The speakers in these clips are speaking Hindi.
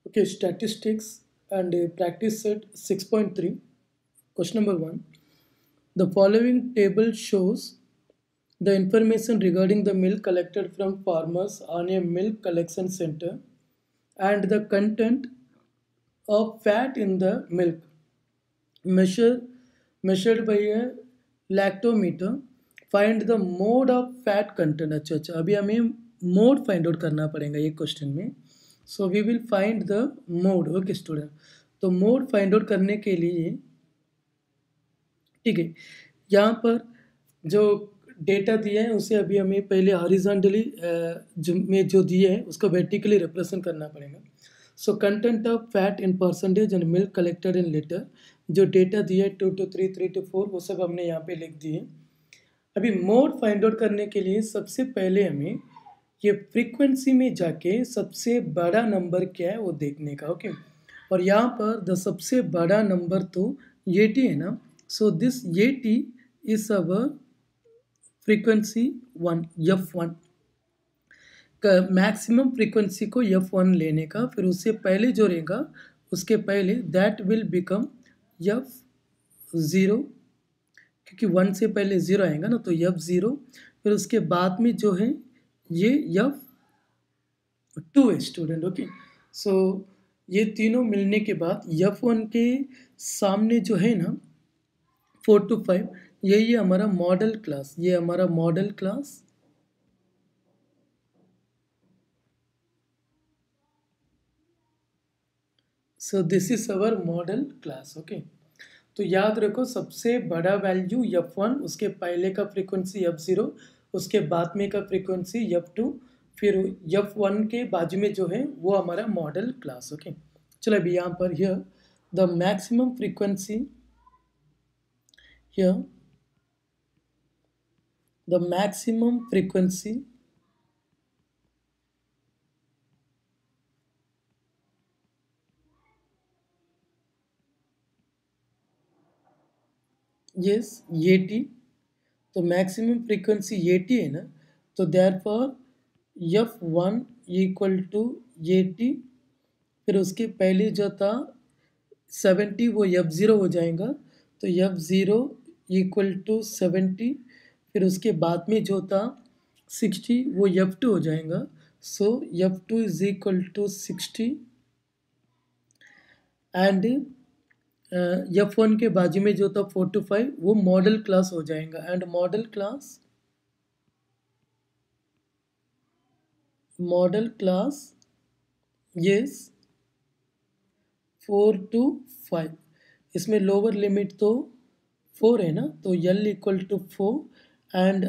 Okay, statistics and practice set 6.3. Question number 1. The following table shows the information regarding the milk collected from farmers on a milk collection center and the content of fat in the milk measure, measured by a lactometer. Find the mode of fat content. अच्छा अच्छा, अभी हमें मोड फाइंड आउट करना पड़ेगा ये क्वेश्चन में. So we will find the mode. Okay student, तो मोड फाइंड आउट करने के लिए ठीक है, यहाँ पर जो डेटा दिया है उसे अभी हमें पहले हॉरिजॉन्टली में जो दिया है उसको वर्टिकली रिप्रेजेंट करना पड़ेगा. So content of fat in percentage and milk collected in litre, जो डेटा दिया है 2 to 3, 3 to 4, वो सब हमने यहाँ पे लिख दिए. अभी मोड फाइंड आउट करने के लिए सबसे पहले हमें ये फ्रीक्वेंसी में जाके सबसे बड़ा नंबर क्या है वो देखने का. ओके, और यहाँ पर द सबसे बड़ा नंबर तो ये टी है ना. सो दिस ये T is our frequency 1, F1 का मैक्सिमम फ्रीक्वेंसी को F1 लेने का. फिर उससे पहले जो रहेगा उसके पहले दैट विल बिकम F0, क्योंकि 1 से पहले 0 आएगा ना, तो F0. फिर उसके बाद में जो है ये F2 है स्टूडेंट. ओके, सो ये तीनों मिलने के बाद F1 के सामने जो है ना 4 to 5, यही हमारा मॉडल क्लास. ये हमारा model class. So this is our model class. Okay, तो याद रखो सबसे बड़ा वैल्यू F1, उसके पहले का फ्रीक्वेंसी F0, उसके बाद में का फ्रीक्वेंसी F2, फिर F1 के बाजू में जो है वो हमारा मॉडल क्लास. ओके, चलो अभी यहाँ पर here the maximum frequency, here the maximum frequency yes AT. तो मैक्सिमम फ्रीक्वेंसी AT है ना, तो therefore F1 equal to AT. फिर उसके पहले जो था 70 वो F0 हो जाएगा, तो F0 इक्वल टू 70. फिर उसके बाद में जो था 60 वो F2 हो जाएगा. So F2 is equal to 60 and F1 के बाजू में जो था 4 to 5 वो मॉडल क्लास हो जाएगा. And model class yes 4 to 5. इसमें लोअर लिमिट तो 4 है ना, तो L इक्वल टू 4 एंड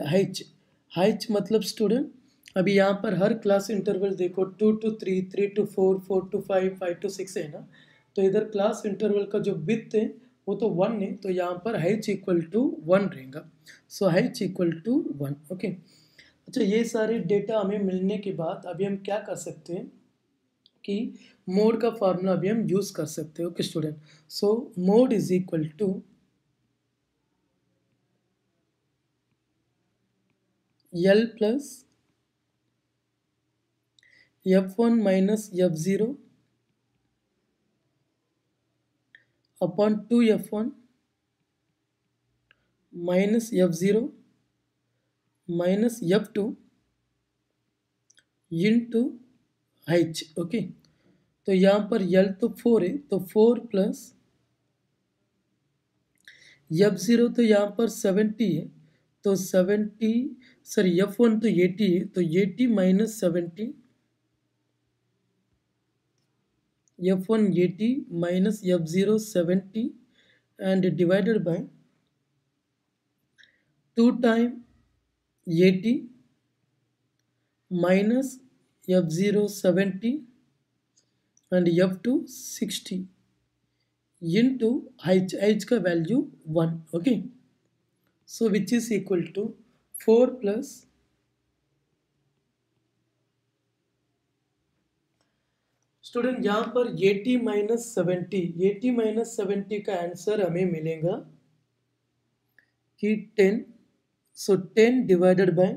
हाइच मतलब स्टूडेंट अभी यहाँ पर हर क्लास इंटरवल देखो 2 to 3, 3 to 4, 4 to 5, 5 to 6 है ना, तो इधर क्लास इंटरवल का जो विड्थ है वो तो 1 है, तो यहाँ पर हाइच इक्वल टू 1 रहेगा. सो हाइच इक्वल टू 1. ओके, अच्छा ये सारे डेटा हमें मिलने के बाद अभी हम क्या कर सकते हैं कि मोड का फॉर्मूला अभी हम यूज कर सकते हो. Okay student, so mode is equal to L plus F1 minus F0 upon 2F1 minus F0 minus F2 into H. Okay, तो यहाँ पर L तो 4 है, तो 4 प्लस F0 तो यहाँ पर 70 है, तो 70 सॉरी F1 तो 80 है, तो 80 minus 70, F1 80 minus F0 70 and divided by 2 times 80 minus F0 70 and F2 60 into H का value 1. Okay, so which is equal to 4 plus student यहाँ पर 80 minus 70, 80 minus 70 का आंसर हमें मिलेगा कि 10. सो 10 डिवाइडेड बाय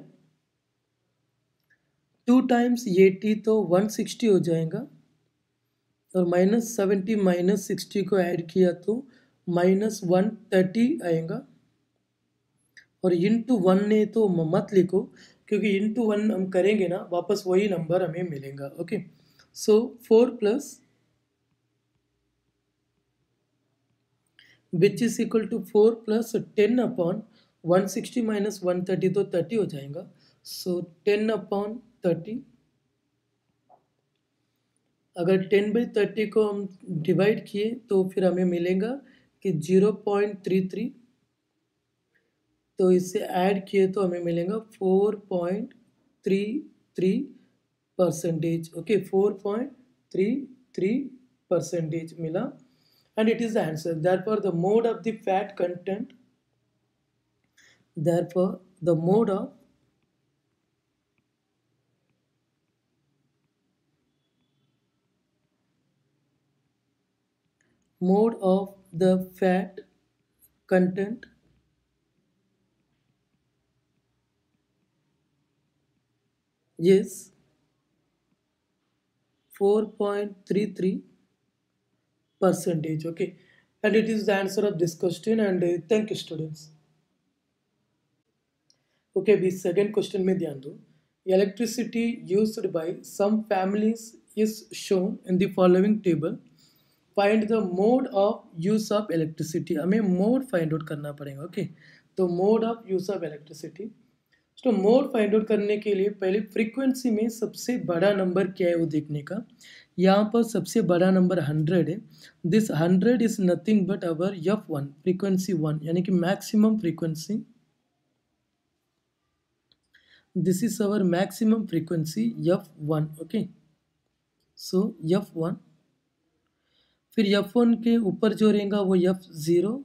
2 times 80 तो 160 हो जाएगा और -70 -60 को ऐड किया तो -130 आएगा। और इंटू 1 ने तो मत लिखो, क्योंकि इंटू 1 हम करेंगे ना वापस वही नंबर हमें मिलेगा। Okay, so 4 plus which is equal to 4 plus 10 upon 160 minus 130 तो 30 हो जाएगा। सो 10 अपॉन 30, अगर 10/30 को हम डिवाइड किए तो फिर हमें मिलेगा कि 0.33, तो इससे ऐड किए तो हमें मिलेगा 4.33%। ओके, 4.33% मिला, and it is the answer. Therefore the mode of the fat content, therefore the mode of the fat content is 4.33%. Okay, and it is the answer of this question, and thank you students. Okay, अभी सेकेंड क्वेश्चन में ध्यान दो। Electricity used by some families is shown in the following table. Find the mode of use of electricity. हमें मोड फाइंड आउट करना पड़ेगा। ओके, तो mode of use of electricity, तो मोड फाइंड आउट करने के लिए पहले फ्रीक्वेंसी में सबसे बड़ा नंबर क्या है वो देखने का। यहाँ पर सबसे बड़ा नंबर 100 है। This 100 is nothing but our F1, frequency 1, यानी कि maximum frequency. This is our maximum frequency F1. Okay, so F1, फिर F1 के ऊपर जो रहेगा वो F0,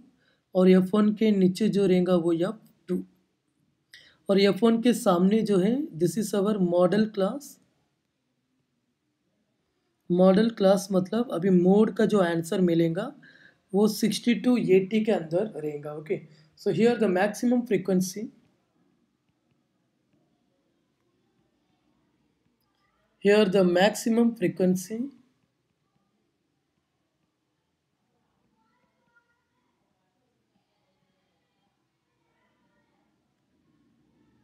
और F1 के नीचे जो रहेगा वो F2, और F1 के सामने जो है this is our model class. Model class मतलब अभी मोड का जो आंसर मिलेगा वो 60 to 80 के अंदर रहेगा। Okay, so here the maximum frequency, here the maximum frequency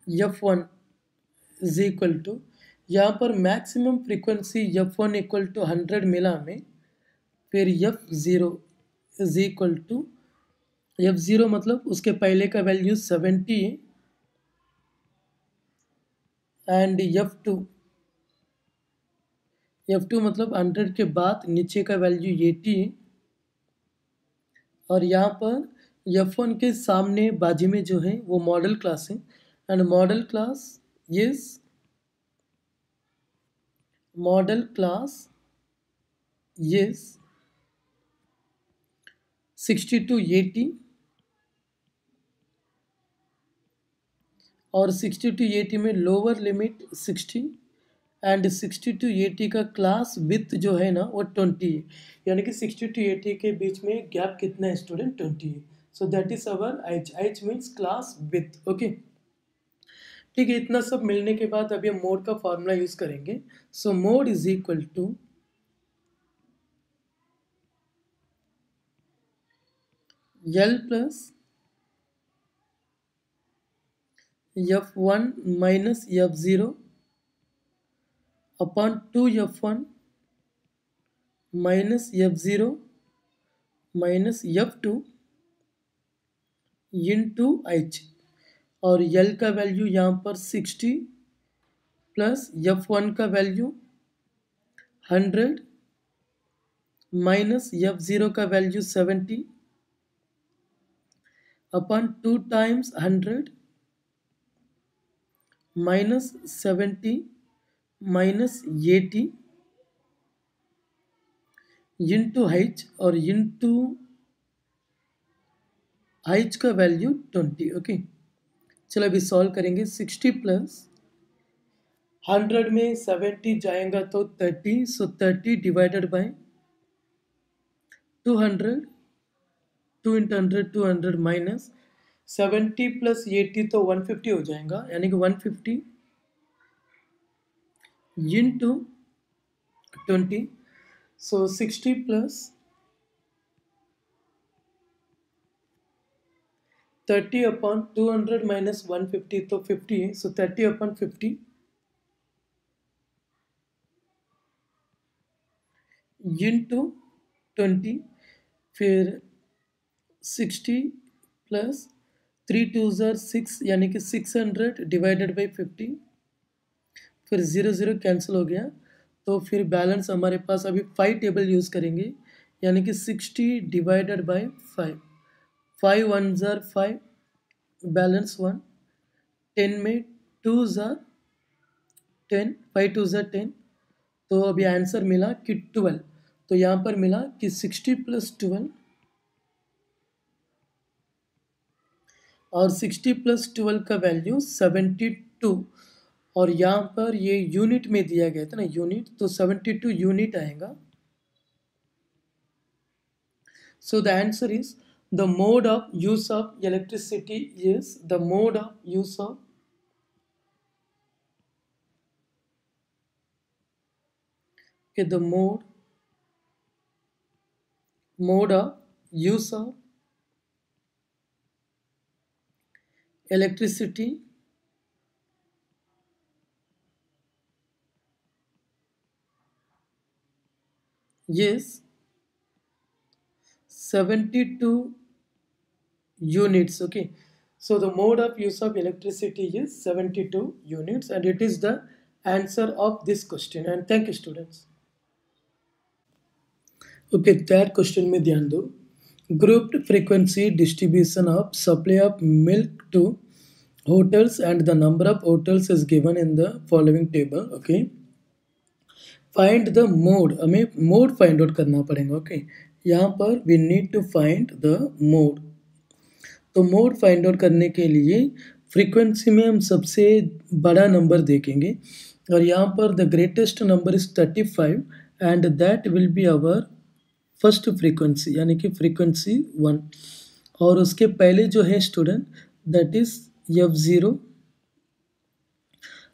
F1 is equal to, यहाँ पर maximum frequency F1 equal to 100 मिला हमें। फिर F0 is equal to, F0 मतलब उसके पहले का वैल्यू 70 है, एंड F2 मतलब 100 के बाद नीचे का वैल्यू 80 है। और यहाँ पर F1 के सामने बाजू में जो है वो मॉडल क्लास है, and model class is 60 to 80, और 60 to 80 में लोअर लिमिट 60, एंड 60 to 80 का क्लास विथ जो है ना वो 20 है, यानी कि 60 to 80 के बीच में गैप कितना है स्टूडेंट, 20 है। So that is our H means class with. Okay, ठीक है, इतना सब मिलने के बाद अभी हम मोड का फॉर्मूला यूज करेंगे। So mode is equal to L plus F1 minus F0 upon 2F1 minus F0 minus F2 into H, और L का वैल्यू यहाँ पर 60 प्लस F1 का वैल्यू 100 माइनस F0 का value 70 upon 2 times 100 minus 70 minus 80 into H, और इंटू H का वैल्यू 20। ओके, चलो अभी सॉल्व करेंगे। 60 प्लस 100 में 70 जाएगा तो 30, सो 30 divided by 200, 2 into 100 200 minus 70 plus 80 तो 150 हो जाएगा, यानी कि 150 into 20, So 60 plus 30 upon 200 minus 150 तो 50 है, so 30 upon 50 into 20, फिर 60 प्लस 3 2 6 यानी कि 600 डिवाइडेड बाई 50, फिर 0 0 कैंसिल हो गया, तो फिर बैलेंस हमारे पास अभी 5 टेबल यूज़ करेंगे, यानी कि 60 डिवाइडेड बाई 5, 5 1 ज़ार 5, बैलेंस 1, 10 में 2 ज़ार 10, 5 2 ज़ार 10, तो अभी आंसर मिला कि 12, तो यहाँ पर मिला कि 60 प्लस 12, और 60 प्लस 12 का वैल्यू 72, और यहाँ पर ये यूनिट में दिया गया था ना, यूनिट, तो 72 यूनिट आएगा. So the answer is the mode of use of electricity is the mode of use of the mode of use of electricity is 72 units. Okay, so the mode of use of electricity is 72 units, and it is the answer of this question. And thank you, students. Okay, that question में ध्यान दो. Grouped frequency distribution of supply of milk to hotels and the number of hotels is given in the following table. Okay, find the mode. हमें mode find out करना पड़ेगा. Okay, यहाँ पर we need to find the mode. तो मोड फाइंड आउट करने के लिए फ्रीक्वेंसी में हम सबसे बड़ा नंबर देखेंगे, और यहाँ पर the greatest number is 35, and that will be our first frequency, यानी कि फ्रीक्वेंसी 1, और उसके पहले जो है स्टूडेंट दैट इज F0,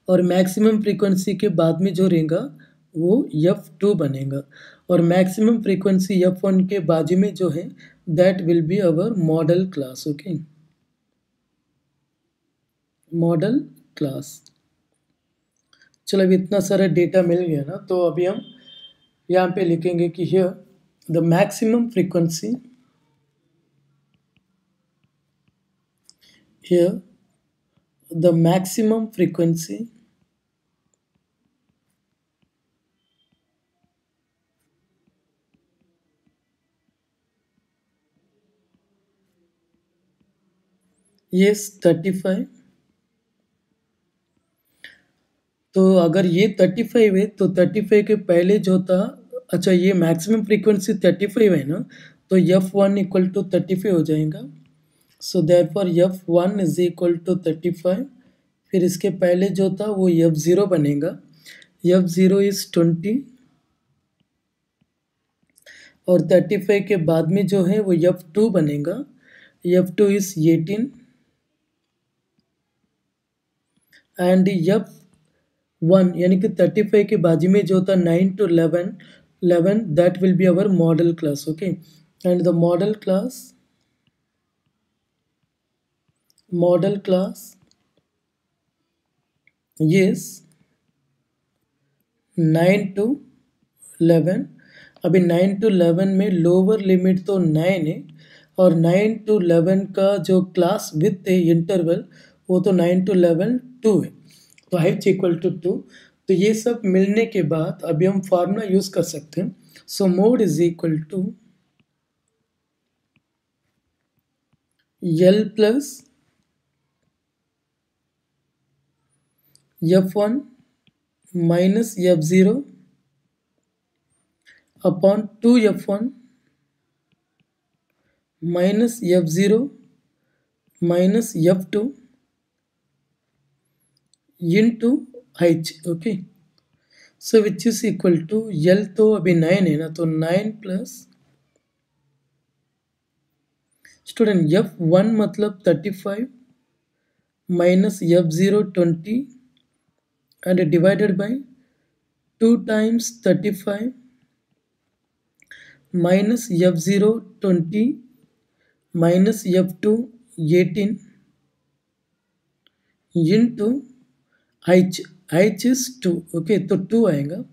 और मैक्सिमम फ्रीक्वेंसी के बाद में जो रहेगा वो F2 बनेगा, और मैक्सिमम फ्रीक्वेंसी F1 के बाजू में जो है that will be our model class. Okay, model class. चलो अभी इतना सारा डेटा मिल गया ना, तो अभी हम यहाँ पे लिखेंगे कि here the maximum frequency, here the maximum frequency yes 35. तो अगर ये 35 है तो 35 के पहले जो था, अच्छा ये मैक्सिमम फ्रीक्वेंसी 35 है ना, तो F1 इक्वल टू 35 हो जाएगा. So therefore F1 is equal to 35. फिर इसके पहले जो था वो F0 बनेगा. F0 इज 20, और 35 के बाद में जो है वो F2 बनेगा. F2 इज 18, एंड F1 यानी कि 35 के बाजू में जो था 9 to 11 that will be our model class. Okay, and the modal class yes 9 to 11. अभी 9 to 11 में लोअर लिमिट तो 9 है, और 9 to 11 का जो क्लास विथ है इंटरवल वो तो 9 to 11 2 है, तो h इक्वल टू 2. तो ये सब मिलने के बाद अभी हम फार्मूला यूज कर सकते हैं. So mode is equal to L plus F1 minus F0 upon 2F1 minus F0 minus F2 into H. Okay, so which is equal to L तो अभी 9 है ना, तो 9 प्लस स्टूडेंट F1 मतलब 35 minus F0 20 and divided by 2 times 35 minus F0 20 minus F2 18 into h is 2. Okay, तो 2 आएगा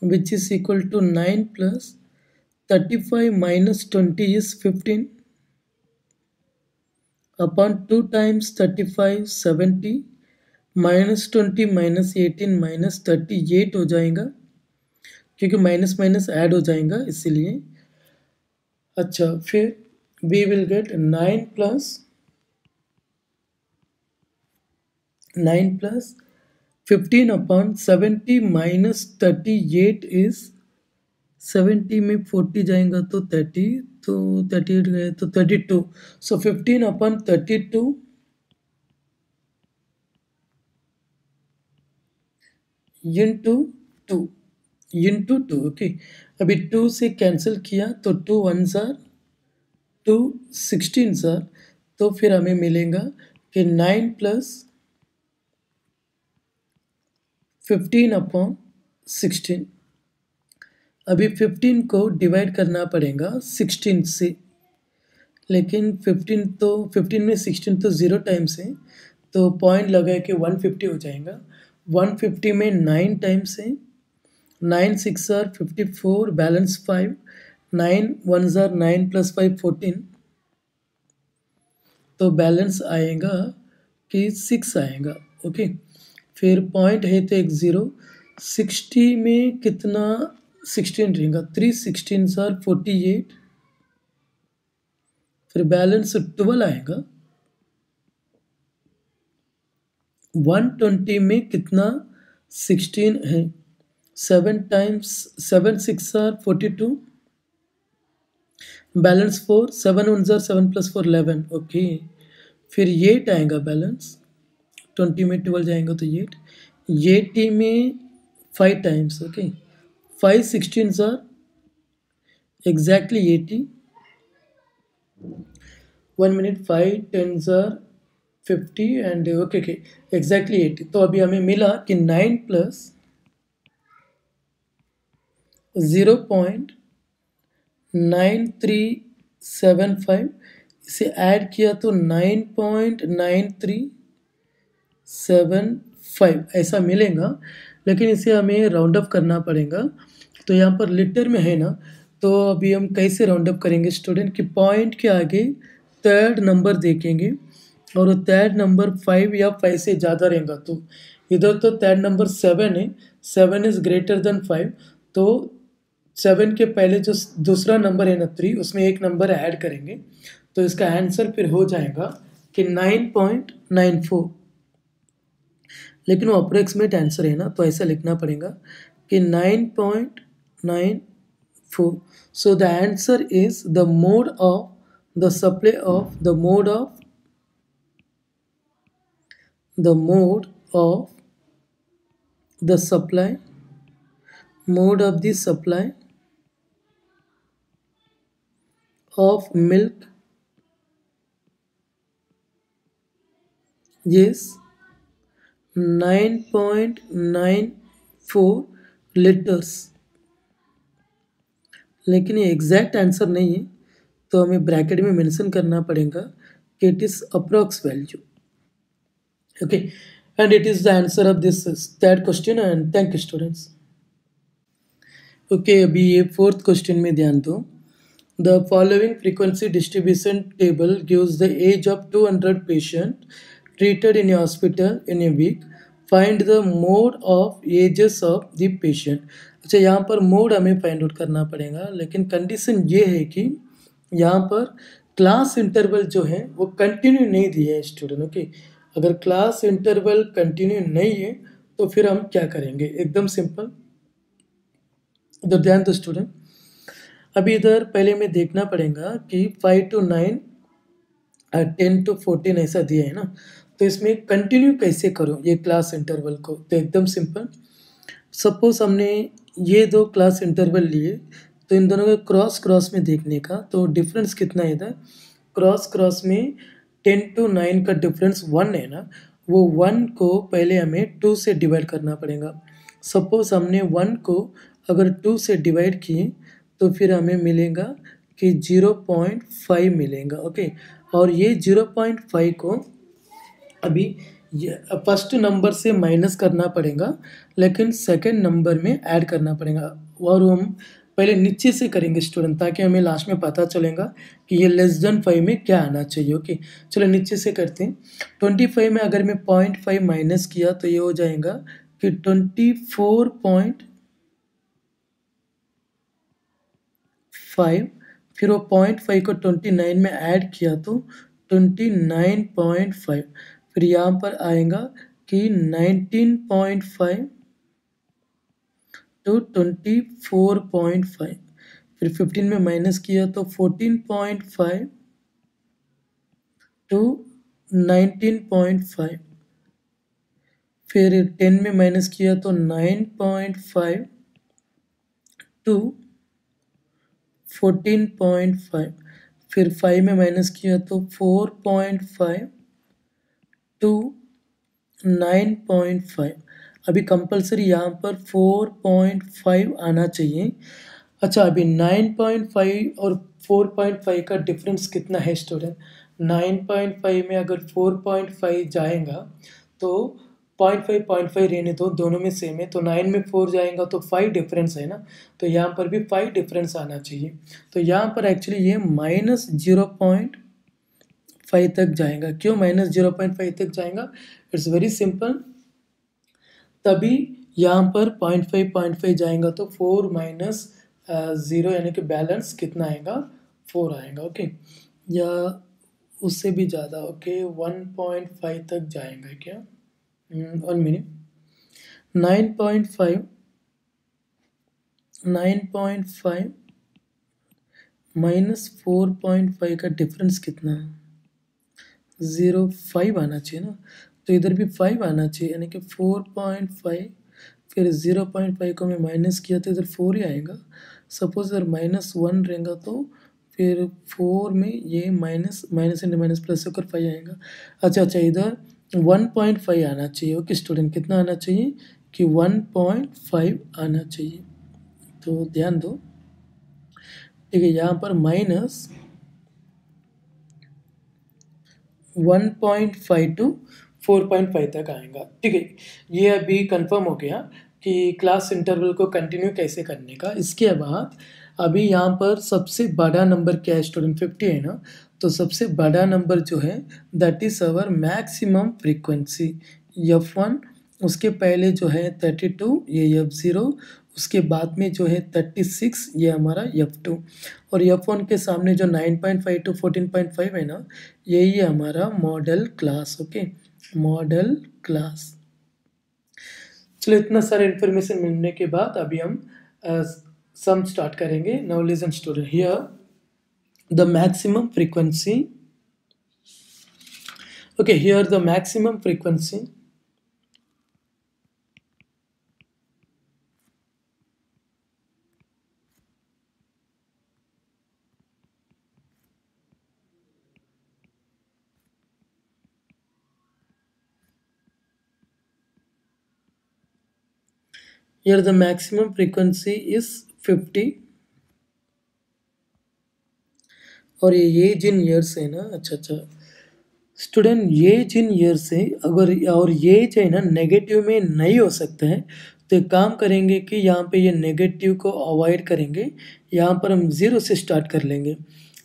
which is equal to 9 plus 35 minus 20 is 15 upon 2 times 35 70 minus 20 minus 18 minus 38 हो जाएगा क्योंकि माइनस माइनस ऐड हो जाएगा इसीलिए. अच्छा, फिर we will get 9 plus 15 upon 70 minus 38 is 70 में 40 जाएगा तो 30, तो 38 गए तो 32. So 15 upon 32 into 2. ओके, अभी 2 से कैंसिल किया तो 2 1s are 2 16 सर. तो फिर हमें मिलेगा कि 9 प्लस 15 अपॉन 16. अभी 15 को डिवाइड करना पड़ेगा 16 से, लेकिन 15 में 16 तो 0 टाइम्स है, तो पॉइंट लगा के 150 हो जाएगा. 150 में 9 टाइम्स है, 9 6 are 54, balance 5, 9 1s are 9 plus 5 14, तो बैलेंस आएगा कि 6 आएगा. ओके, फिर पॉइंट है तो एक 0. 60 में कितना 16 रहेगा, 3 16 आर 48, फिर बैलेंस 12 आएगा. 120 में कितना 16 है, 7 times 7 6 are 42, balance 4, 7 1 are 7 plus 4 11. Okay, फिर 8 आएगा बैलेंस. 20 में 12 जाएगा तो 8. 80 में 5 times. Okay, 5 16 are exactly 80. 1 minute, 5 10s are 50 and okay exactly 80. तो अभी हमें मिला कि 9 प्लस 0.9375, इसे ऐड किया तो 9.9375 ऐसा मिलेगा. लेकिन इसे हमें राउंड अप करना पड़ेगा, तो यहाँ पर लीटर में है ना, तो अभी हम कैसे राउंड अप करेंगे स्टूडेंट कि पॉइंट के आगे थर्ड नंबर देखेंगे और थर्ड नंबर 5 या 5 से ज़्यादा रहेगा. तो इधर तो थर्ड नंबर 7 है, 7 इज़ ग्रेटर देन 5, तो 7 के पहले जो दूसरा नंबर है ना 3, उसमें एक नंबर ऐड करेंगे, तो इसका आंसर फिर हो जाएगा कि 9.94. लेकिन वो अप्रोक्सीमेट आंसर है ना, तो ऐसा लिखना पड़ेगा कि 9.94. So the answer is the mode of the supply of the mode of the supply of milk is 9.94 litres. लेकिन ये एग्जैक्ट आंसर नहीं है, तो हमें ब्रैकेट में मेंशन करना पड़ेगा कि it is approx value. Okay, and it is the answer of this third question. And thank you students. Okay, अभी ये फोर्थ क्वेश्चन में ध्यान दो. The following frequency distribution table gives the age of 200 patients treated in a hospital in a week. Find the mode of ages of the patient. अच्छा, यहाँ पर मोड हमें फाइंड आउट करना पड़ेगा, लेकिन कंडीशन ये है कि यहाँ पर क्लास इंटरवल जो है वो कंटिन्यू नहीं दिया है स्टूडेंट. ओके, अगर क्लास इंटरवल कंटिन्यू नहीं है तो फिर हम क्या करेंगे, एकदम सिंपल. इधर ध्यान दो स्टूडेंट. अभी इधर पहले में देखना पड़ेगा कि 5 to 9 10 to 14 ऐसा दिया है ना, तो इसमें कंटिन्यू कैसे करो ये क्लास इंटरवल को. तो एकदम सिंपल. सपोज हमने ये दो क्लास इंटरवल लिए, तो इन दोनों के क्रॉस में देखने का, तो डिफरेंस कितना है इधर. क्रॉस में 10 to 9 का डिफरेंस 1 है ना, वो 1 को पहले हमें 2 से डिवाइड करना पड़ेगा. सपोज हमने 1 को अगर 2 से डिवाइड किए तो फिर हमें मिलेगा कि 0.5 मिलेगा। ओके, और ये 0.5 को अभी फर्स्ट नंबर से माइनस करना पड़ेगा, लेकिन सेकंड नंबर में ऐड करना पड़ेगा। और हम पहले नीचे से करेंगे स्टूडेंट, ताकि हमें लास्ट में पता चलेगा कि ये लेस देन 5 में क्या आना चाहिए। ओके, चलो नीचे से करते हैं। 25 में अगर मैं 0.5 माइनस किया तो ये हो जाएगा कि 24.5। फिर वो 0.5 को 29 में ऐड किया तो 29.5। फिर यहाँ पर आएगा कि 19.5 तो 24.5। फिर 15 में माइनस किया तो 14.5 टू 19.5। फिर 10 में माइनस किया तो 9.5 टू 14.5। फिर 5 में माइनस किया तो 4.5 टू 9.5। अभी कंपलसरी यहाँ पर 4.5 आना चाहिए। अच्छा, अभी 9.5 और 4.5 का डिफरेंस कितना है स्टूडेंट? 9.5 में अगर 4.5 जाएगा तो 0.5 रहने दो, दोनों में सेम है। तो 9 में 4 जाएगा तो 5 डिफरेंस है ना, तो यहाँ पर भी 5 डिफरेंस आना चाहिए। तो यहाँ पर एक्चुअली ये -0.5 तक जाएगा। क्यों -0.5 तक जाएगा? It's very simple. तभी यहाँ पर 0.5 जाएगा तो 4 माइनस 0 यानी कि बैलेंस कितना आएगा? 4 आएगा। ओके, या उससे भी ज़्यादा। ओके, 1.5 तक जाएगा क्या? 1 मिनट। 9.5 माइनस 4.5 का डिफरेंस कितना है? 0.5 आना चाहिए ना, तो इधर भी 5 आना चाहिए, यानी कि 4.5। फिर 0.5 को मैं माइनस किया तो इधर 4 ही आएगा। सपोज अगर -1 रहेगा तो फिर 4 में ये minus minus into minus plus होकर 5 आएगा। अच्छा, इधर 1.5 आना चाहिए। ओके स्टूडेंट, कितना आना चाहिए? कि 1.5 आना चाहिए। तो ध्यान दो, ठीक है, यहाँ पर माइनस 1.5 टू 4.5 तक आएगा। ठीक है, ये अभी कंफर्म हो गया कि क्लास इंटरवल को कंटिन्यू कैसे करने का। इसके बाद अभी यहाँ पर सबसे बड़ा नंबर क्या है स्टूडेंट? 50 है ना, तो सबसे बड़ा नंबर जो है that is our maximum frequency F1। उसके पहले जो है 32, ये F0। उसके बाद में जो है 36, ये हमारा F2। और F1 के सामने जो 9.5 टू 14.5 है ना, यही है हमारा model class. Okay, model class. चलो, इतना सारा इन्फॉर्मेशन मिलने के बाद अभी हम सम स्टार्ट करेंगे। Now listen student, here the maximum frequency. Okay, here the maximum frequency here the maximum frequency is 50। और ये एज इन ईयर्स है ना। अच्छा स्टूडेंट, ये जिन ईयर से अगर, और ये जो है ना नेगेटिव में नहीं हो सकता है, तो एक काम करेंगे कि यहाँ पे ये नेगेटिव को अवॉइड करेंगे। यहाँ पर हम 0 से स्टार्ट कर लेंगे।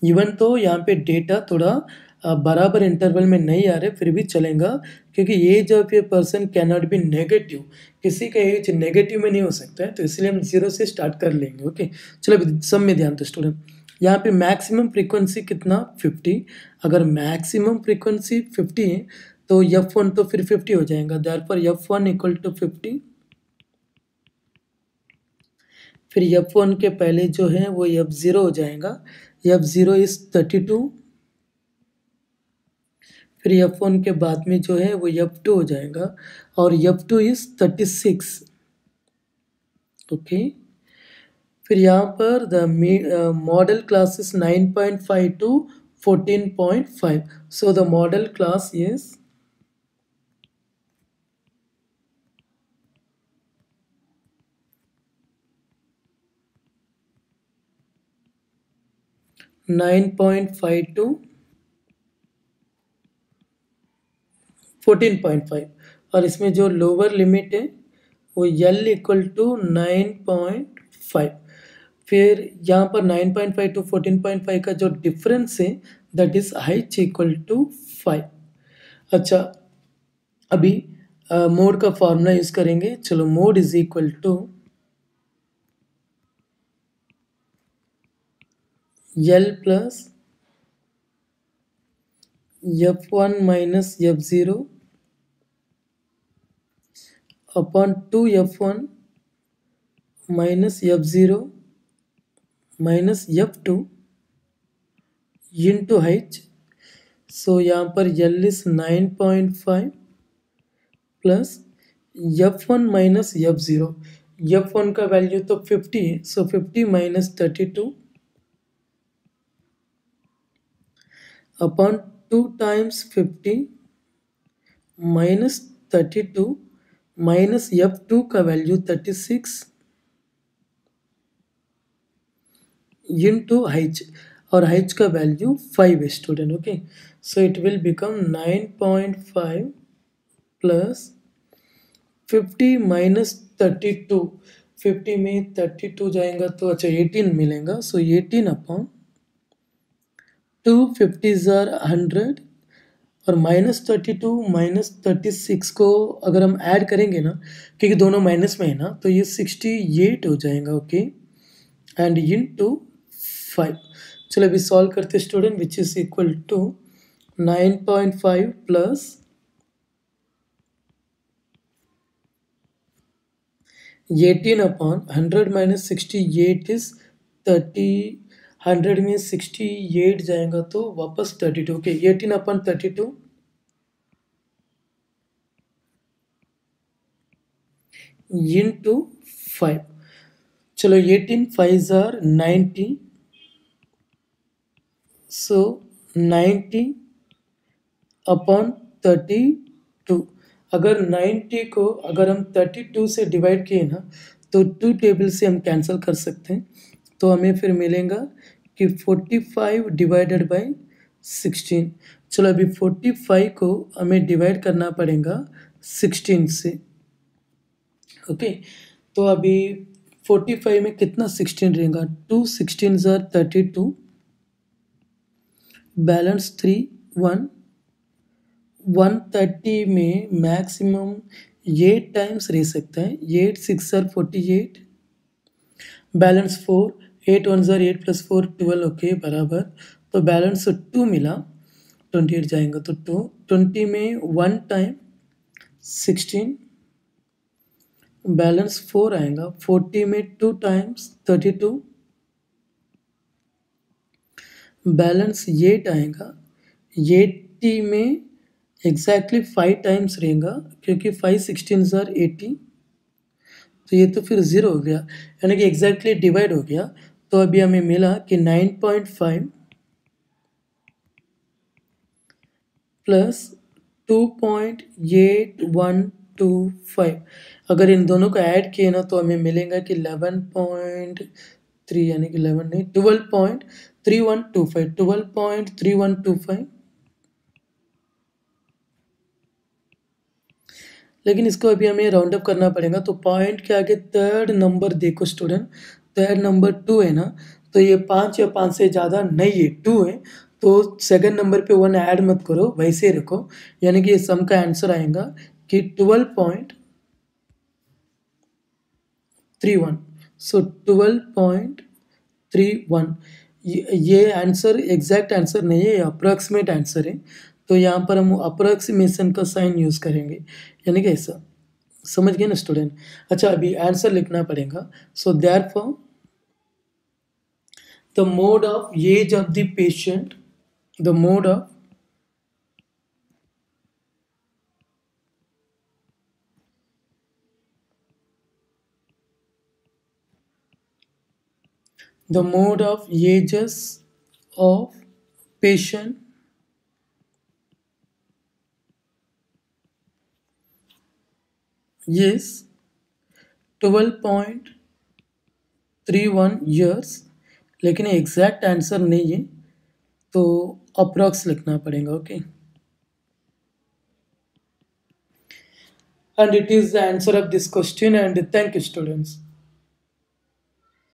इवन तो यहाँ पे डेटा थोड़ा बराबर इंटरवल में नहीं आ रहे, फिर भी चलेगा, क्योंकि age of a person can not be negative. किसी का एज नेगेटिव में नहीं हो सकता है, तो इसलिए हम 0 से स्टार्ट कर लेंगे। ओके, चलो अभी सब में ध्यान दो स्टूडेंट। यहाँ पे मैक्सिमम फ्रीक्वेंसी कितना? 50। अगर मैक्सिमम फ्रीक्वेंसी 50 है तो F1 तो फिर 50 हो जाएगा। Therefore F1 equal to 50। फिर F1 के पहले जो है वो F0 हो जाएगा। F0 is 32। फिर F1 के बाद में जो है वो F2 हो जाएगा, और F2 इज 36। ओके, फिर यहाँ पर the modal class is 9.5 to 14.5। So the modal class is 9.5 to 14.5, और इसमें जो लोअर लिमिट है वो L इक्वल टू 9.5। फिर यहाँ पर 9.5 टू 14.5 का जो डिफरेंस है that is height equal to 5। अच्छा, अभी मोड का फॉर्मूला यूज करेंगे। चलो, mode is equal to L plus F1 minus F0 upon 2F1 minus F0 minus F2 into height. So यहाँ पर L is 9.5 plus F1 minus F0। F1 का वैल्यू तो 50 है, सो 50 minus 32 upon 2 times 50 minus 32 minus F2 का वैल्यू 36 into h, और h का वैल्यू 5 है student. Okay, so it will become 9.5 plus 50 minus 32। 50 में 32 जाएगा तो अच्छा 18 मिलेगा। सो 18 अपॉन 2 50 ज़ार 100 और माइनस 32 माइनस 36 को अगर हम ऐड करेंगे ना, क्योंकि दोनों माइनस में है ना, तो ये 68 हो जाएगा। Okay, and into 5। चलो अभी सॉल्व करते student, which is equal to 9.5 plus 18 upon 100 minus 68 is 30। 100 में 68 जाएगा तो वापस 32। Okay, 18 upon 32 into 5। चलो 18 5 ज़ार 90, सो 90 अपॉन 32। अगर 90 को अगर हम 32 से डिवाइड किए ना, तो 2 टेबल से हम कैंसिल कर सकते हैं। तो हमें फिर मिलेगा कि 45 डिवाइडेड बाई 16। चलो अभी 45 को हमें डिवाइड करना पड़ेगा 16 से। ओके, तो अभी 45 में कितना 16 रहेगा? 2 16 ज़ार 32, बैलेंस 3 1। 130 में मैक्सिमम 8 टाइम्स रह सकता है। 8 6 ज़ार 48, बैलेंस 4। 8 1 ज़ार 8 प्लस 4 12। ओके, बराबर। तो बैलेंस 2 मिला, 28 जाएगा तो 2। 20 में 1 टाइम 16, बैलेंस 4 आएगा। 40 में 2 टाइम्स 32, बैलेंस 8 आएगा। 80 में एग्जैक्टली 5 टाइम्स रहेगा, क्योंकि 5 16 ज़ार 80, तो ये तो फिर 0 हो गया, यानी कि एग्जैक्टली डिवाइड हो गया। तो अभी हमें मिला कि 9.5 प्लस 2.8125। अगर इन दोनों को ऐड किए ना तो हमें मिलेगा कि 11.3, यानी कि 11 नहीं 12.3125। 12.3125। लेकिन इसको अभी हमें राउंड अप करना पड़ेगा, तो पॉइंट के आगे थर्ड नंबर देखो स्टूडेंट। थर्ड नंबर 2 है ना, तो ये 5 या 5 से ज़्यादा नहीं है, 2 है। तो सेकंड नंबर पे 1 ऐड मत करो, वैसे ही रखो, यानी कि ये सम का आंसर आएगा कि 12.31। सो 12.31 ये आंसर एग्जैक्ट आंसर नहीं है, अप्रॉक्सीमेट आंसर है। तो यहाँ पर हम अप्रॉक्सीमेशन का साइन यूज़ करेंगे, यानी कि ऐसा। समझ गए ना स्टूडेंट? अच्छा, अभी आंसर लिखना पड़ेगा। So therefore the mode of age of the patient, the mode of ages of patient is 12.31 years, लेकिन एग्जैक्ट आंसर नहीं है, तो अप्रॉक्स लिखना पड़ेगा, okay. And it is the answer of this question, and thank you, students.